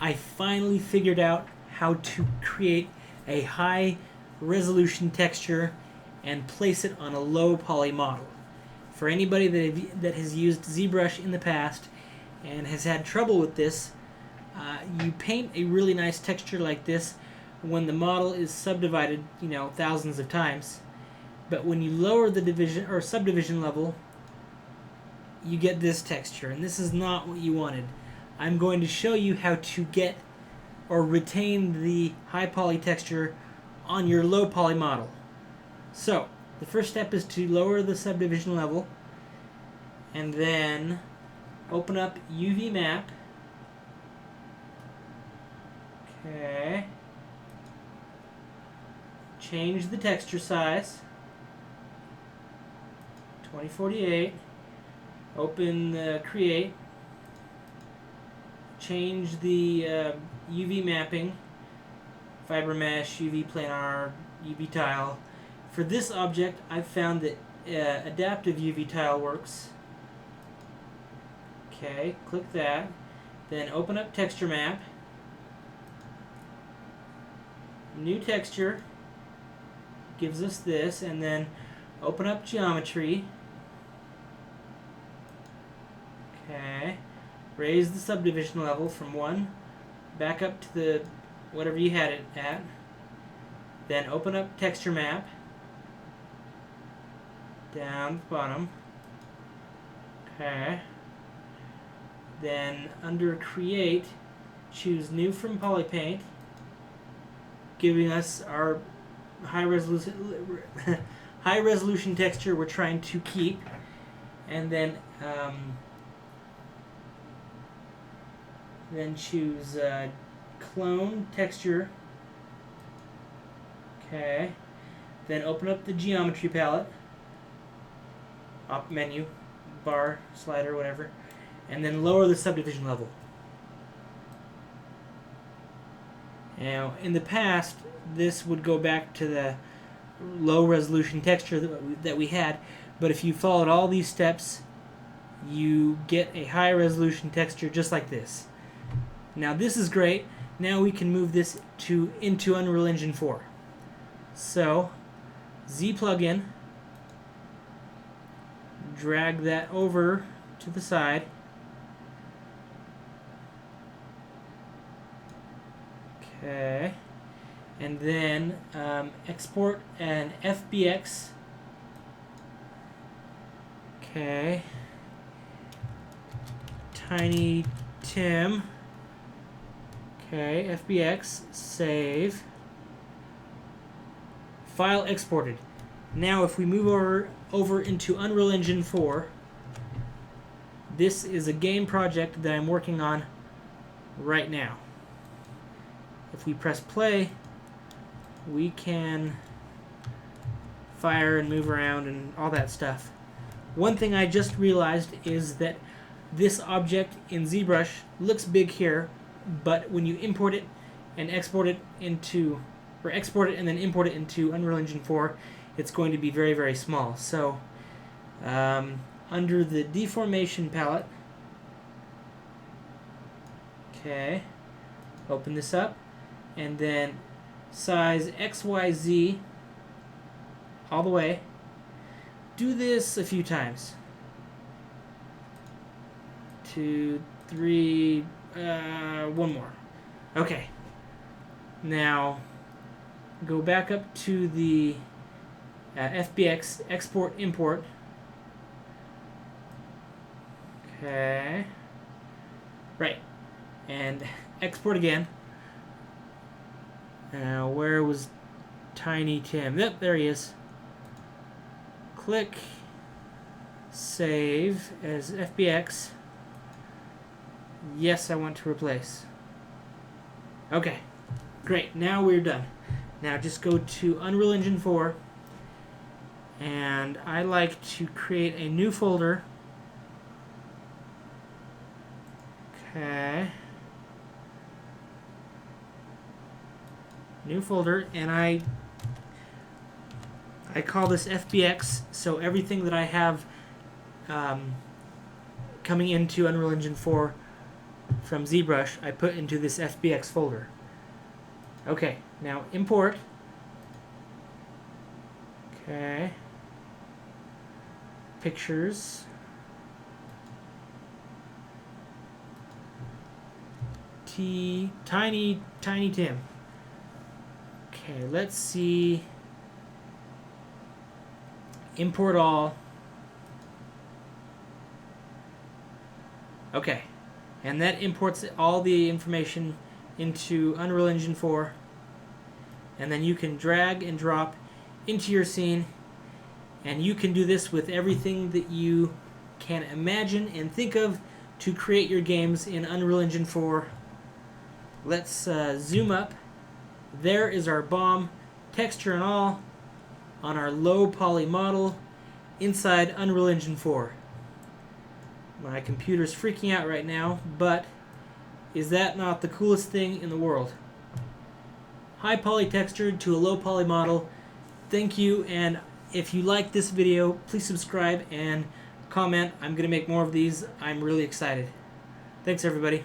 I finally figured out how to create a high resolution texture and place it on a low poly model. For anybody that has used ZBrush in the past and has had trouble with this, you paint a really nice texture like this when the model is subdivided, thousands of times. But when you lower the division or subdivision level, you get this texture, and this is not what you wanted. I'm going to show you how to get or retain the high poly texture on your low poly model. So, the first step is to lower the subdivision level, and then open up UV map. Okay. Change the texture size. 2048. Open the create. Change the UV mapping. Fiber mesh, UV planar, UV tile. For this object, I've found that adaptive UV tile works. Okay, click that. Then open up texture map. New texture gives us this, and then open up geometry. Okay, raise the subdivision level from 1 back up to the whatever you had it at. Then open up texture map down the bottom. Okay. Then under create, choose new from polypaint, giving us our high resolution texture we're trying to keep. And then choose clone texture. Okay. Then open up the geometry palette, op menu, bar, slider, whatever, and then lower the subdivision level. Now, in the past, this would go back to the low resolution texture that we had, but if you followed all these steps, you get a high resolution texture just like this. Now this is great. Now we can move this into Unreal Engine 4. So, Z plugin, drag that over to the side. Okay, and then export an FBX. Okay, Tiny Tim. Okay, FBX, save. File exported. Now if we move over into Unreal Engine 4, this is a game project that I'm working on right now. If we press play, we can fire and move around and all that stuff. One thing I just realized is that this object in ZBrush looks big here, but when you import it and export it into, or export it and then import it into Unreal Engine 4, it's going to be very, very small. So under the deformation palette, okay, open this up, and then size XYZ all the way. Do this a few times. 2, 3, 1 more. Okay. Now go back up to the FBX export import. Okay. Right. And export again. Now where was Tiny Tim? Yep, there he is. Click save as FBX. Yes, I want to replace. Okay, great. Now we're done. Now just go to Unreal Engine 4, and I like to create a new folder. Okay. New folder, and I call this FBX, so everything that I have coming into Unreal Engine 4 from ZBrush I put into this FBX folder. Okay, now import. Okay. Pictures. Tiny Tim. Okay, let's see. Import all. Okay, and that imports all the information into Unreal Engine 4, and then you can drag and drop into your scene, and you can do this with everything that you can imagine and think of to create your games in Unreal Engine 4. Let's zoom up. There is our bomb, texture and all, on our low poly model inside Unreal Engine 4. My computer's freaking out right now, but is that not the coolest thing in the world? High poly textured to a low poly model. Thank you, and if you like this video, please subscribe and comment. I'm going to make more of these. I'm really excited. Thanks, everybody.